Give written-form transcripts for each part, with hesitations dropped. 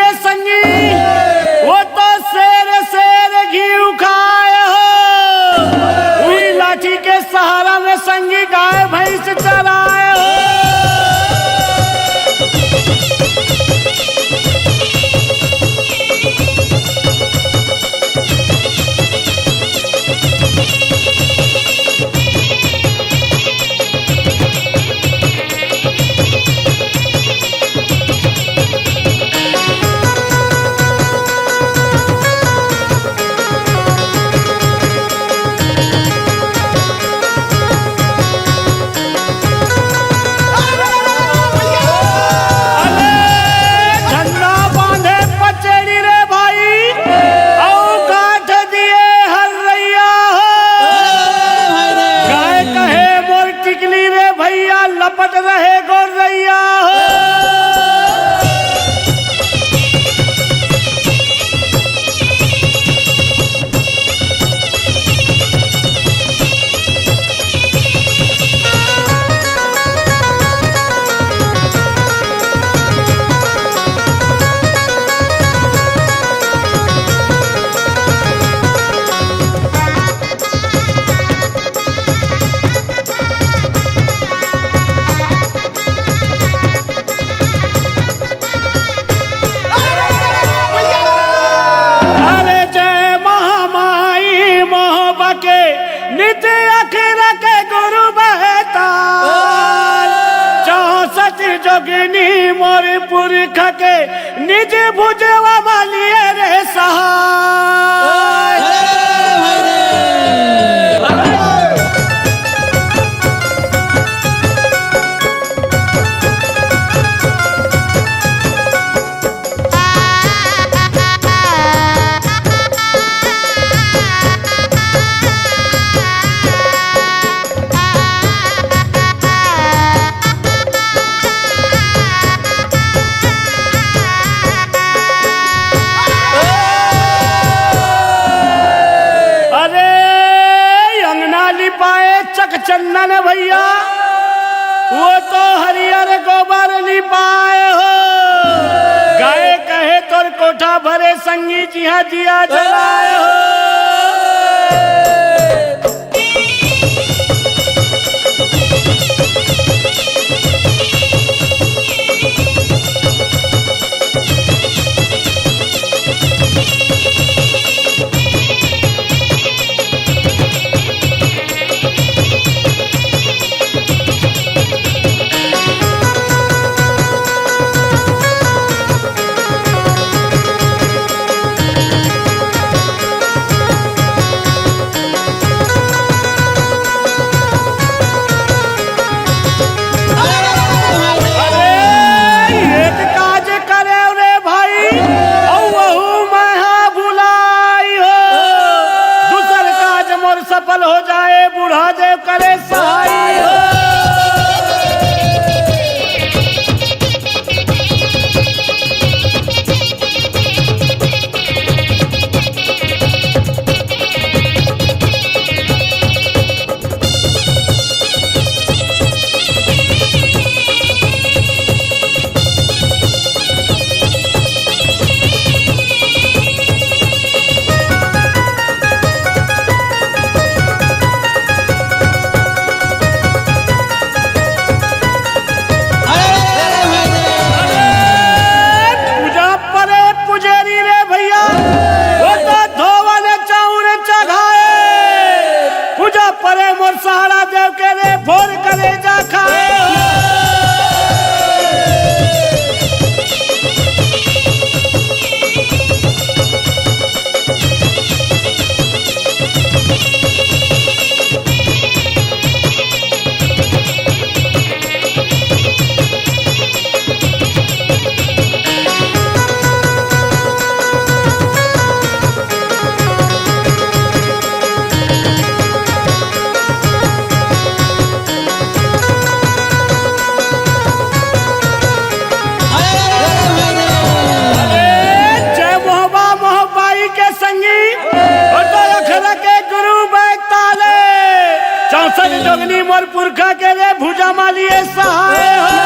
रे संगी वो तो शेर शेर घी खाए हो, हुई लाठी के सहारा में संगी गाय भैंस चराए हो। लपट रहे गोरैया हो। नित्य अखिर के गुरु बहता 64 जोगिनी मोर पुरख के निज भुजवा मालिए रे सहाय। चंदन भैया वो तो हरियर गोबर लिपाए हो, गाय कहे तोर कोठा भरे संगी जिहा दिया जलाए हो। सफल हो जाए बूढ़ा देव करे सहाय हो। परे मोर सहारा देव के रे भोर करे जा खाए। जोगनी मोर पुरखा के रे भुजा मालिए सहाय हो।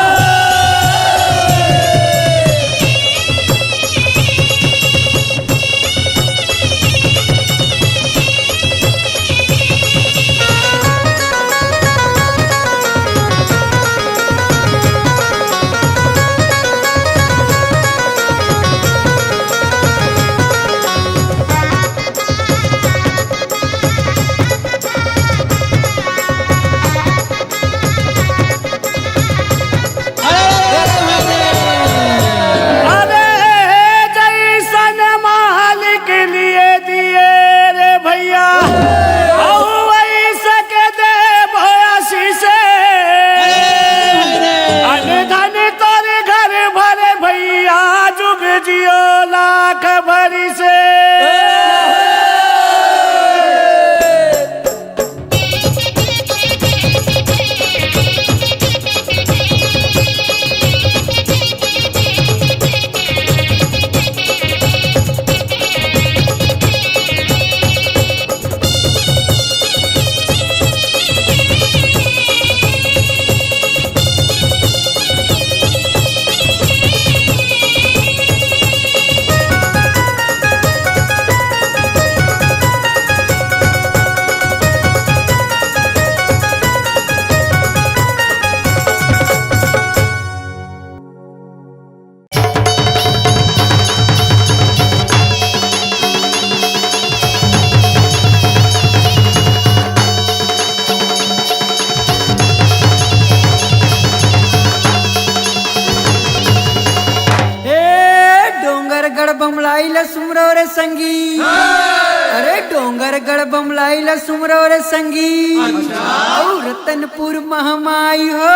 डोंगर गढ़ बमलाई ल सुमरो रे संगी। अरे डोंगर गढ़ बमलाई ल सुमरो रे संगी। और रतनपुर महमाई हो।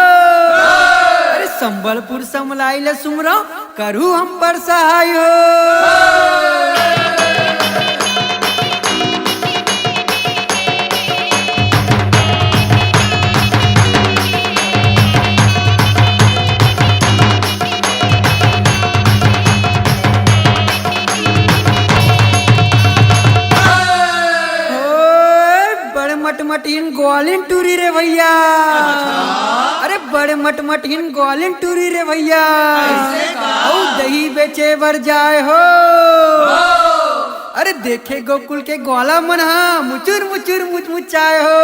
अरे संबलपुर समलाई ल सुमरो करू हम पर सहाय हो। मटमटीन ग्वालिन टूरी रे भैया। अरे बड़े मटमटीन ग्वालिन टूरी रे भैया। और दही बेचे बर जाए हो। अरे देखे गोकुल के ग्वाला मन हा मुचुर मुचुर मुचमुचाए हो।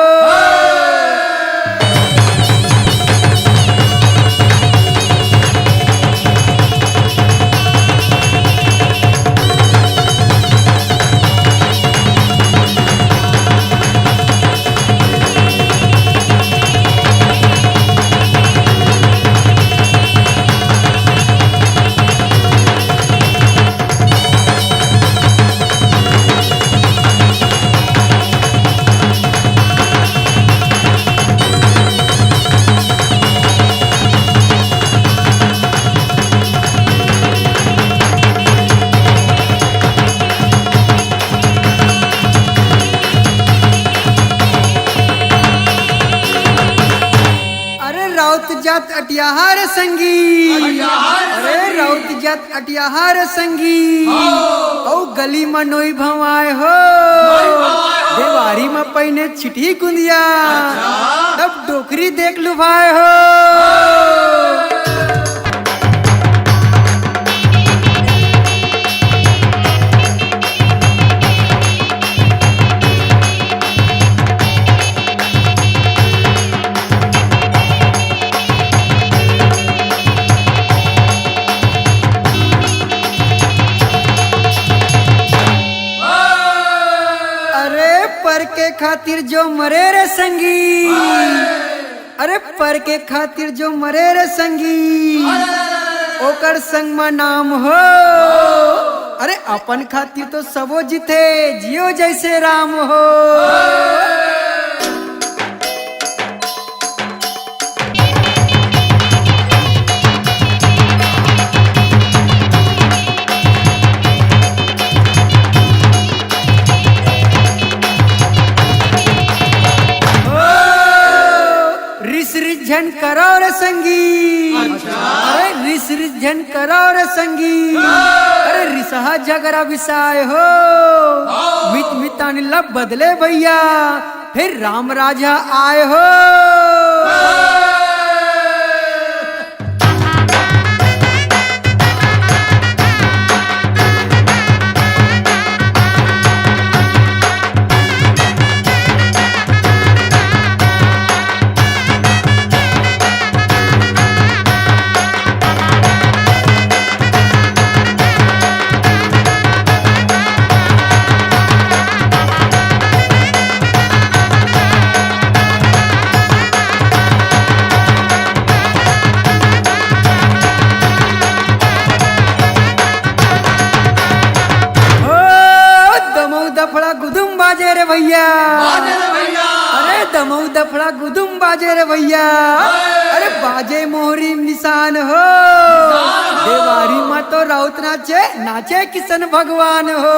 जात अटियाहार संगी। अरे राउत जात अटियाहार संगी। औ गली में नोई भवाए हो। देवारी में पहिने छिटी कुंदिया। तब डोकरी देख लुभाए हो। पर के खातिर जो मरे रे संगी। अरे पर के खातिर जो मरे रे संगी। ओकर संग में नाम हो। अरे अपन खातिर तो सबो जीते जियो जैसे राम हो। झन करो रे संगी। अरे रिस रिस झन करो रे संगी। अरे रिसहा जगरा विसाय हो। मित मितान लब बदले भैया फिर राम राजा आए हो। बाजे रे भैया। अरे दमऊ दफड़ा गुदुम बाजे रे भैया। अरे बाजे मोहरी निशान हो। देवारी माँ तो राउत नाचे नाचे किशन भगवान हो।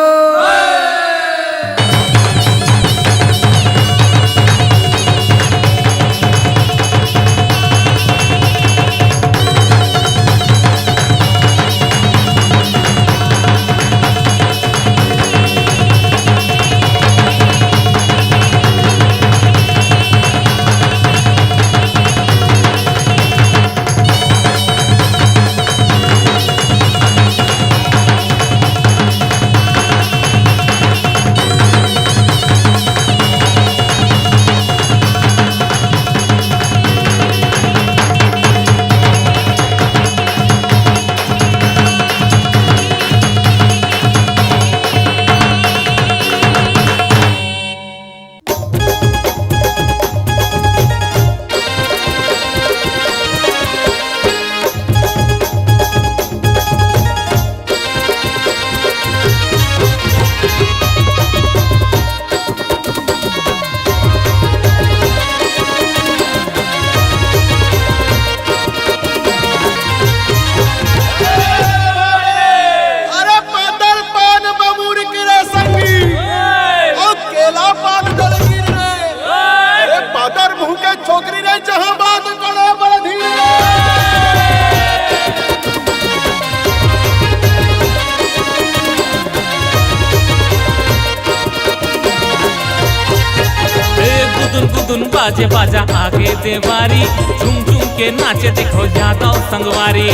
बाजे बाजा आगे देवारी, झूम झूम के नाचे देखो यादव संगवारी।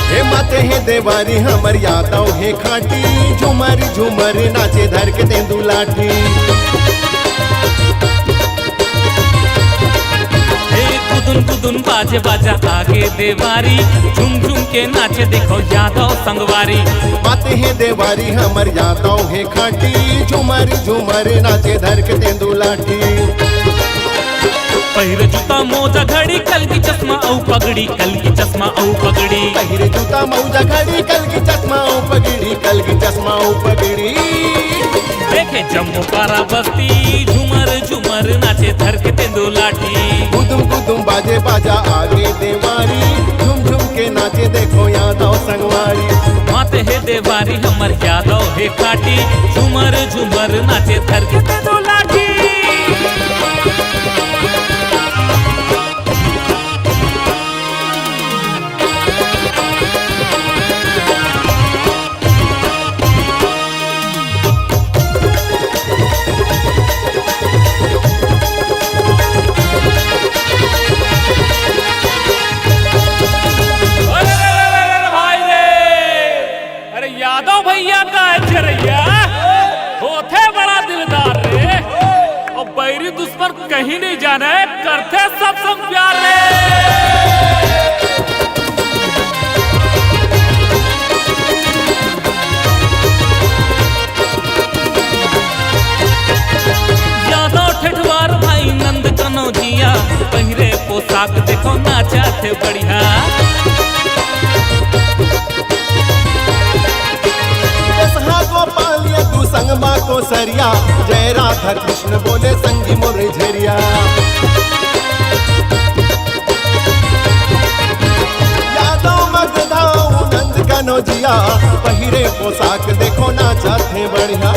हे माते हे देवारी हमर यादव हे खाटी, झूमर झूमर नाचे धर के तेंदू लाठी। गुदुन गुदुन बाजे बाजा आगे देवारी, झूम झूम के नाचे देखो यादव संगवारी। माते हे देवारी हमर यादव हे खाटी, झूमर झूमर नाचे धर के तेंदू लाठी। पहिरे जूता मोजा घड़ी कल की चश्मा औ पगड़ी, कल की चश्मा औ पगड़ी। पहिरे जूता मौजा घड़ी कल की चश्मा ओ पगड़ी, कल की चश्मा ओ पगड़ी। देखे जम्मू पारा बस्ती, झूमर झूमर नाचे धर के तेंदू लाठी। गुदुम गुदुम बाजे बाजा आगे देवारी, झूम झूम के नाचे देखो यादव संगवारी। माते हे देवारी हमर यादव हे काटी, झूमर झूमर नाचे धर के तेंदू लाठी। यादव भैया का चरैया होते बड़ा दिलदार रे, और बैरी दुश्मन कहीं नहीं जाने, करते सब प्यार रे। यादव ठेठवार भाई नंद कनौजिया, पहिरे पोशाक देखो नाचा थे बढ़िया। गोपाल तू संग माँ को सरिया, जय राधा कृष्ण बोले संगी मोर झरिया। यादव मगधाऊ नंद कनौजिया, पहिरे पोशाक देखो नाचा थे बढ़िया।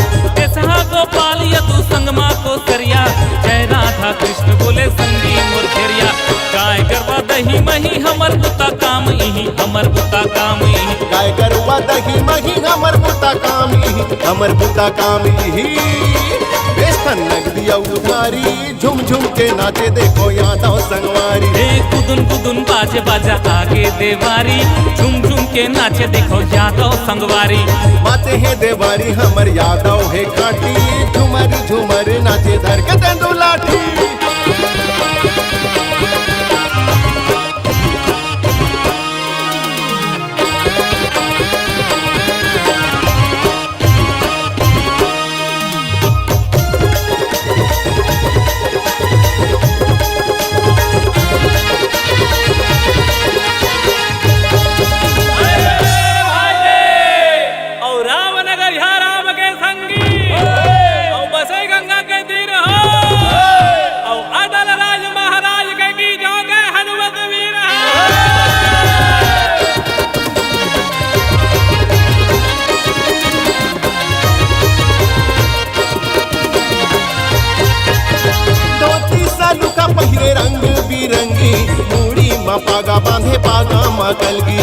गोपाल तू संग माँ को सरिया, जय राधा कृष्ण बोले संगी मोर झरिया। गाय गरबा दही मही हमर बुता काम इही, हमर बुता काम इही। गाय गरुआ दही मही हमर बुता काम इही, हमर बुता काम इही। बेस्तन नगदी उधारी, झुम झुम के नाचे देखो यादव संगवारी। हे गुदुन गुदुन बाजे बाजा आगे देवारी, झुम झुम के नाचे देखो यादव संगवारी। माते हे देवारी हमर यादव हे काटी, झुमर झुमर नाचे धर के तेंदू लाठी। पहिरे रंग बिरंगी, मूड़ी मा पागा बांधे पागा मा कलगी।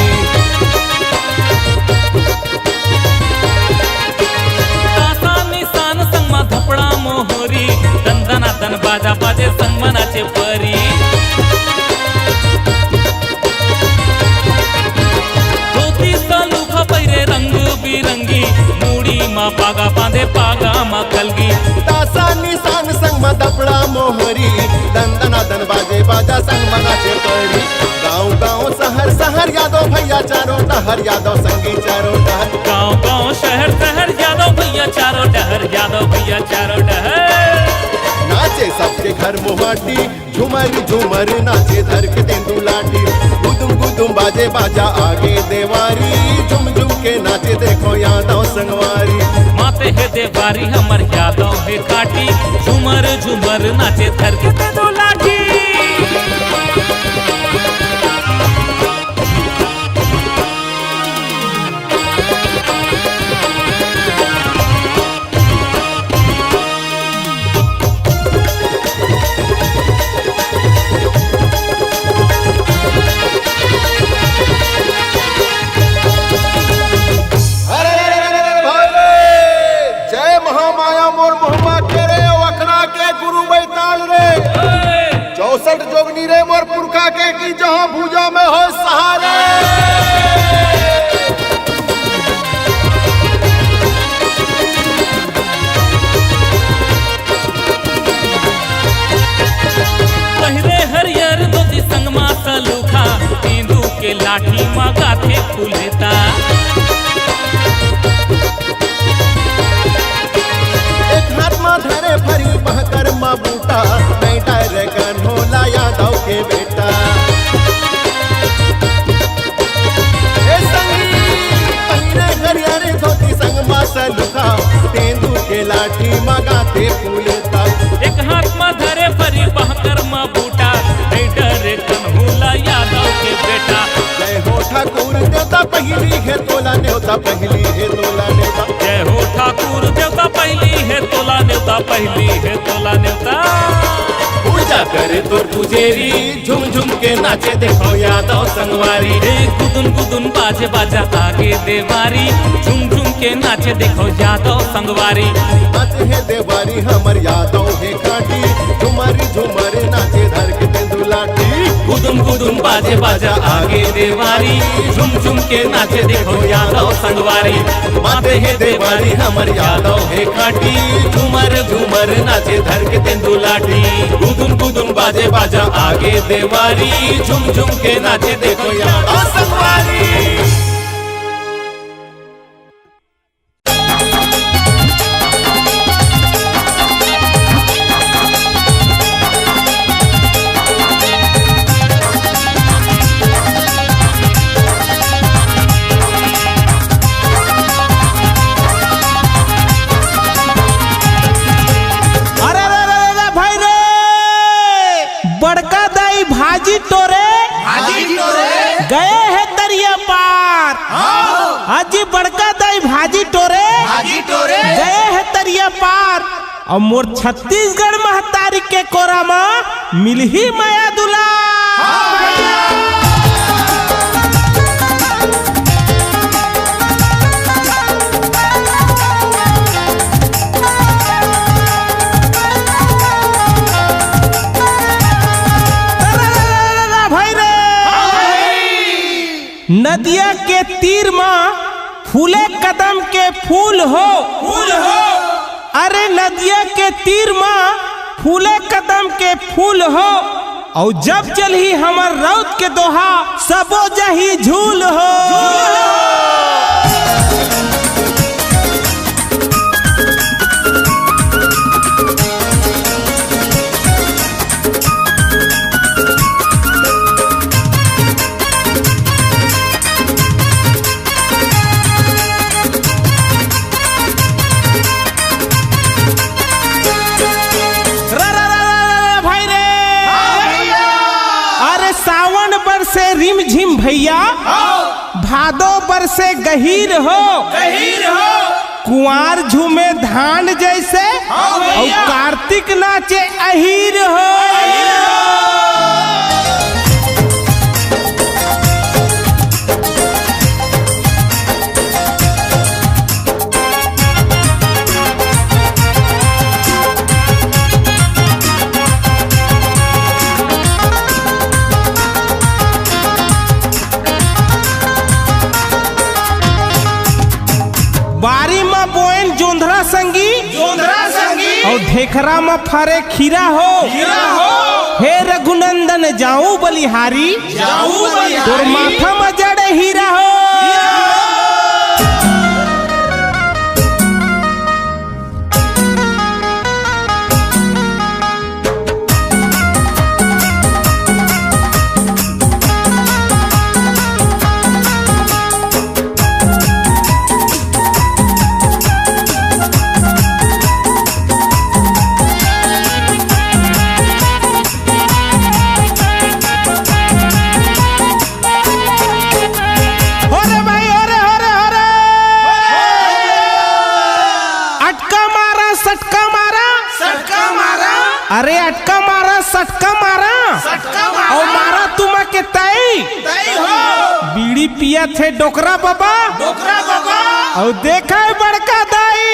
निशान संग मा धपड़ा मोहरी, दंदना दन बाजा बाजे संग मनाचे परी। धोती सालूखा पहिरे रंग बिरंगी, मूड़ी मा पागा बांधे पागा मा कलगी। तासा निशान संग मा धपड़ा मोहरी, दंदना दन बाजे बाजा संग मनाचे परी। गाँव गाँव शहर शहर यादव भैया चारों डहर, यादव संगी चारों डहर। गाँव गाँव शहर शहर यादव भैया चारों डहर, यादव भैया चारों डहर। नाचे सबके घर मुहाटी, झूमर झूमर नाचे धर के तेंदू लाठी। गुदुम गुदुम बाजे बाजा आगे देवारी, झुम झुम के नाचे देखो यादव संगवारी। माते हे देवारी हमर यादव हे काटी, झूमर झूमर नाचे धर के तेंदू लाठी। गोटा के की जहां भुजा में हो सहारे। पहिरे हरियर धोती संगमा सलूखा तेंदू के लाठी माँ गाथे फूलेता। एक हाथ में धरे भरी बहकर माँ बूटा नहीं डरे कन्होला यादव के बेटा। ए संगी पहिरे हरियर धोती संगमा सलूखा तेंदू के लाठी माँ गाथे फूलेता। एक हाथ में धरे भरी बहकर माँ बूटा नहीं डरे कन्हूला यादव के बेटा। जय हो ठाकुर देवता पहली है तोला न्योता पहली है तोला न्योता। जय हो ठाकुर देवता पहली है तोला न्योता पहली है तोला न्योता। पूजा करे तो पुजेरी झुम झुम के नाचे देखो यादव संगवारी। रे गुदुन गुदुन बाजे बाजा आगे देवारी झुम झुम के नाचे देखो यादव संगवारी। नाचे है देवारी हमर यादव है काटी झुमारी झुमारे नाचे धर के तेंदुलाटी। गुदुन गुदुन बाजे बाजा आगे देवारी झुम झुम के नाचे देखो यादव संगवारी। माते है देवारी हमर यादव है काटी झूमर झूमर नाचे धर के तेंदुलाटी। गुदुन गुदुन बाजे बाजा आगे देवारी झुम झुम के नाचे देखो यादव संगवारी। भाजी टोरे गए है दरिया पार। हाजी बड़का दाई भाजी टोरे गए है दरिया पार। और मोर छत्तीसगढ़ महतारी के कोरा में मिलही माया दुला। नदिया के तीर में फूले कदम के फूल हो। अरे नदिया के तीर में फूले कदम के फूल हो। और जब चलही हमर रौद के दोहा सबो जही झूल हो। से रिम झिम भैया भादो बरसे गहीर हो। कुंवार झूमे धान जैसे और कार्तिक नाचे अहीर हो। बारी में बोएन जोंधरा संगी और ढेखरा में फरे खीरा हो। हे रघुनंदन जाऊं बलिहारी तोर माथा में जड़े हीरा हो। अरे अटका मारा सटका मारा और मारा तुमा के तई बीड़ी पिया थे डोकरा बाबा और देखा है बड़का दाई।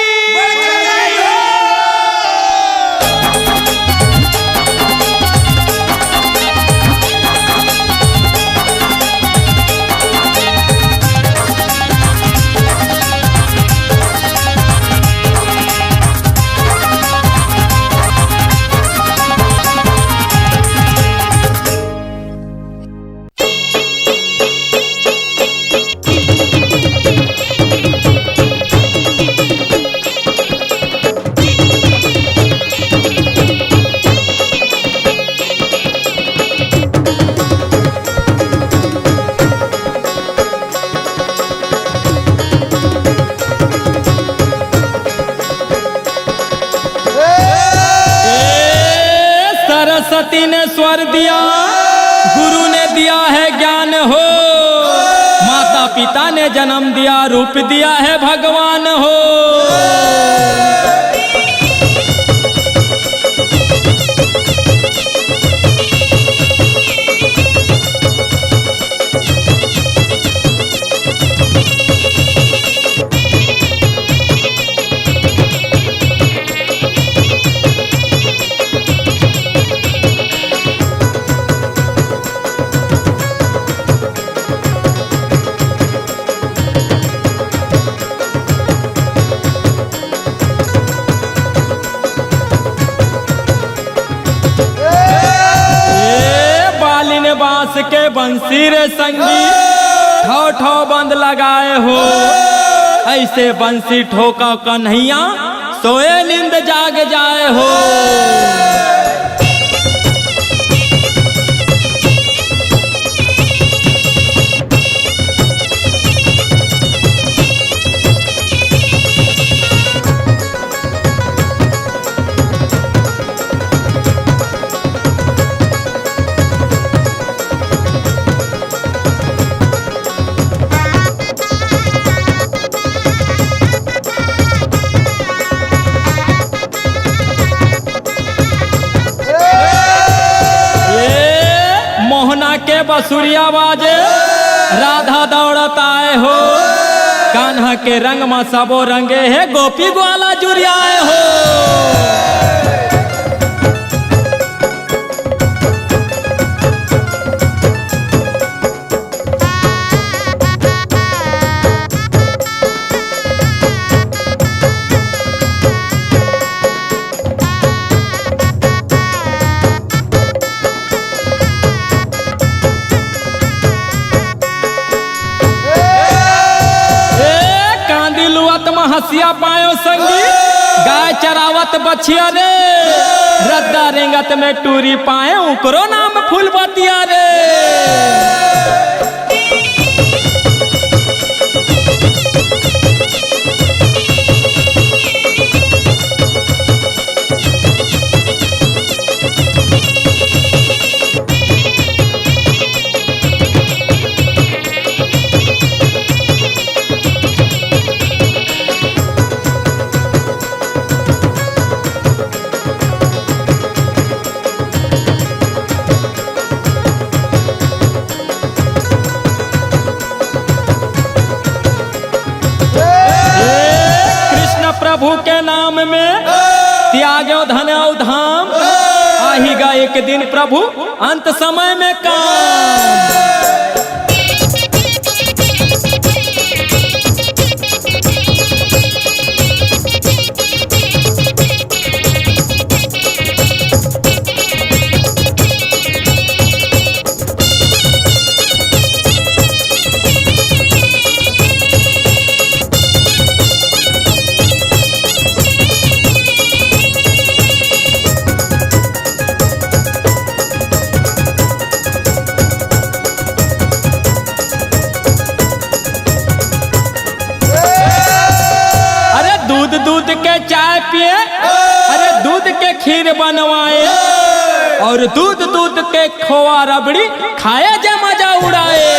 सरस्वती ने स्वर दिया, गुरु ने दिया है ज्ञान हो, माता पिता ने जन्म दिया, रूप दिया है भगवान हो। बांस के बंसी रे संगी ठो ठो बंद लगाए हो, ऐसे बंसी ठोका कन्हैया सोए नींद जाग जाए हो। के बसुरिया बाजे राधा दौड़त आए हो, कान्हा के रंग में सबो रंगे है, गोपी ग्वाला जुरियाए हो। हसिया पायो संगी गाय चरावत बछिया रे, रद्दा रेंगत में टूरी पाए उकरो नाम फूलबतिया रे। प्रभु के नाम में त्यागो धन और धाम, आहीगा एक दिन प्रभु अंत समय में काम। दूध के चाय पिए, अरे दूध के खीर बनवाए, और दूध के खोआ रबड़ी खाए जे मजा उड़ाए।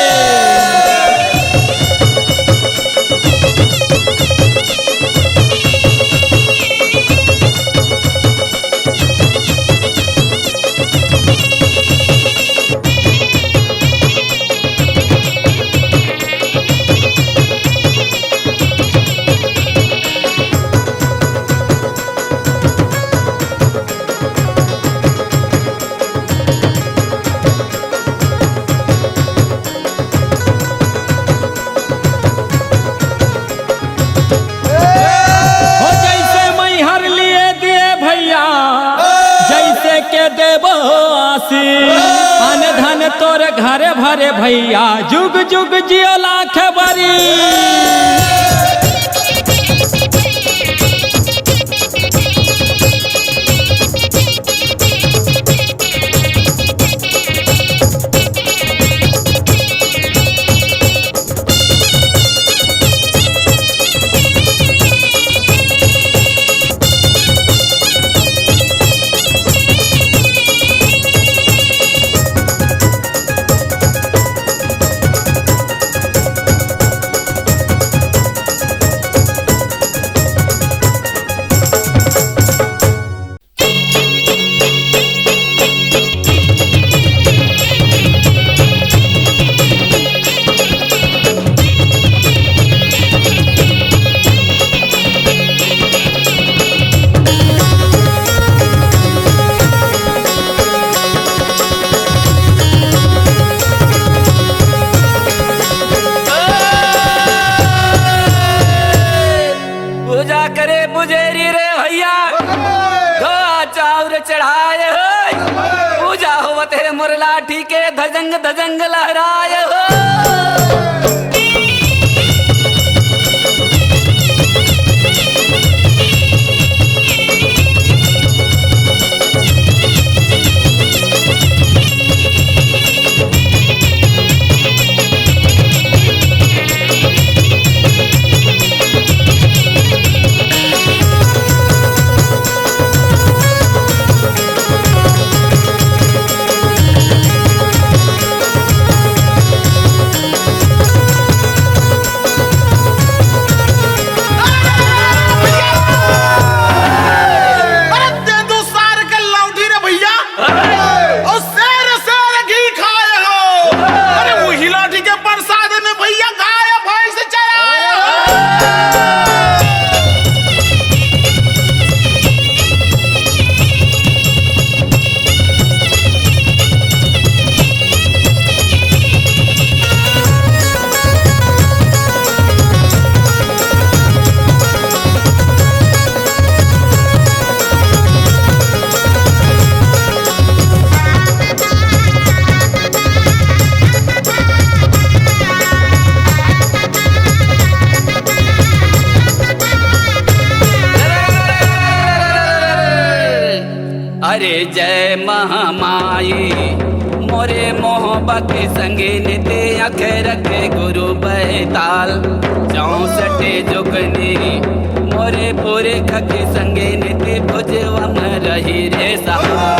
अन धन तोर घरे भरे भैया, जुग जुग जियो लाख बरी। रंग धजंग लहराए हो। अरे जय महामाई मोरे मोहब्बत संगे निते अखर के गुरु बैताल 64 जुगनी मोरे पूरे खके संगे निते भुजवा में रही रे सहा।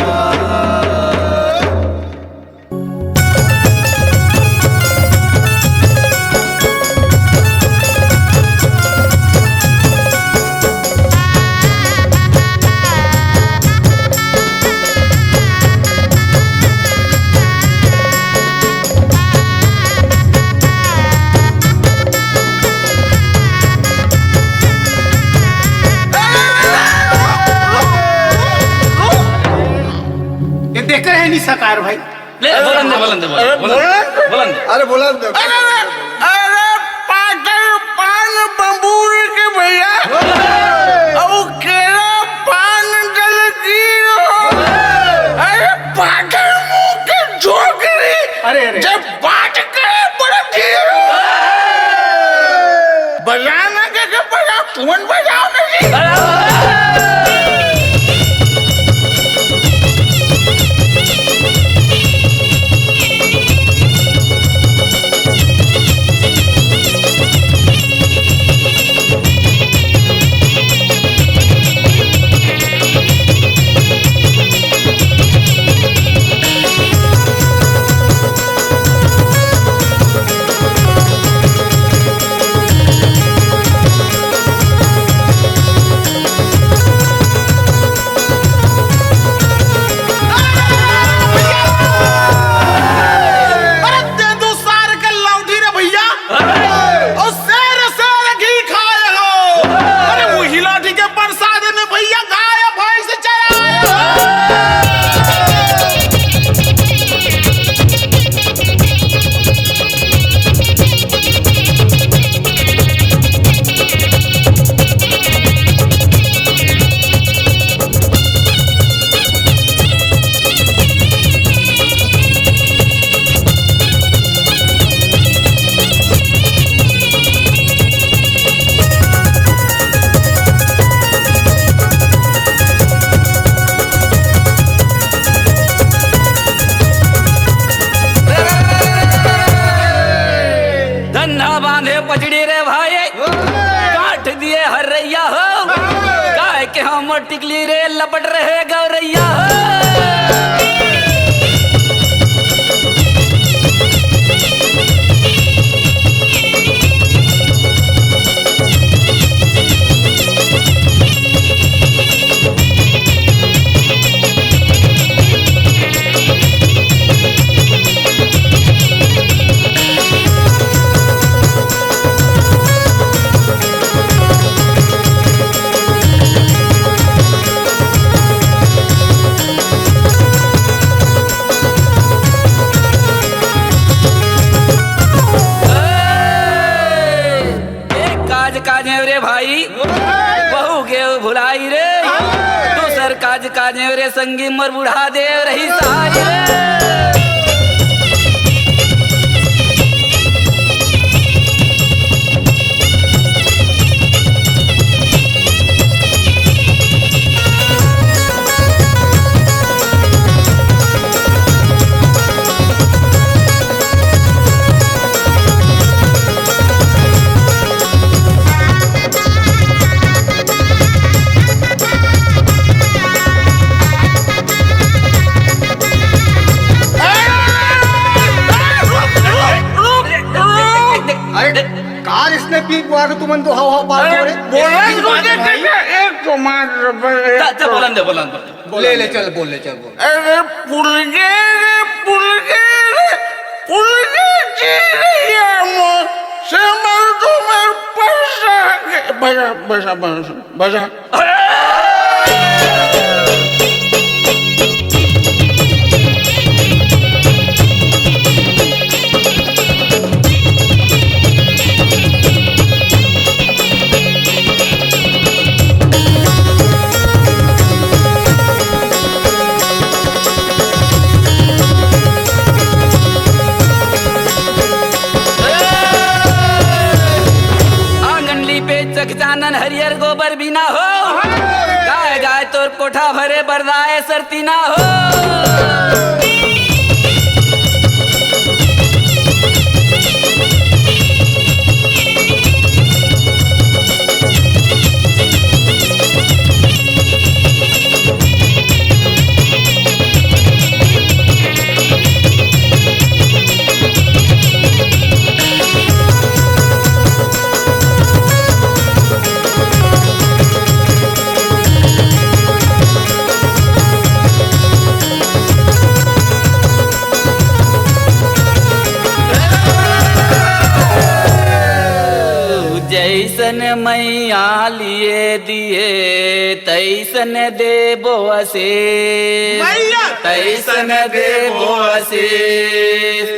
देख रहे हैं नहीं सकार भाई। ले बोलन दे बोलन दे बोलन दे। अरे बोला अरे पागल पान बंबूर के भैया अब केरा पान जल की अरे पागल मुंह के जोगरी अरे जब बात करे बड़ा धीर बजाना के बजाओ तुम बजाओ नहीं। पचड़ी रे भाई काट दिए हरैया हो गाय के हम टिकली रे लपट रहे गौरैया हो। रे भाई बहु गे भुलाई रे दूसर काज काजे रे संगी मर बुढ़ा दे रही सहाय रे। कार इसने पी बुआ के तुमन तो हवा पार करे अच्छा बोलन दे ले ले चल बोल ले चल बोल अरे पुलगे रे पुलगे रे पुलगे चिड़िया मो से मर तो मर पैसा बजा बजा बजा बजा चानन हरियर गोबर भी ना हो गाय गाय तोर कोठा भरे बरदाए सरती ना हो जैसन मैया लिए दिए तैसन देबो असीस तैसन देबो असीस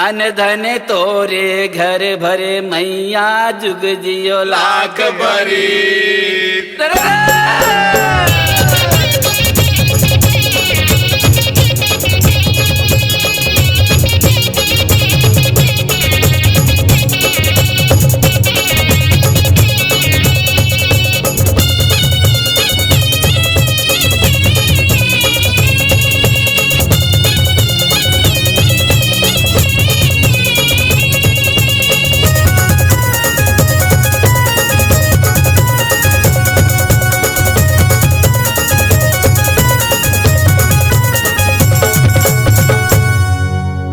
अन धन तोरे घर भरे मैया जुग जियो लाख बरी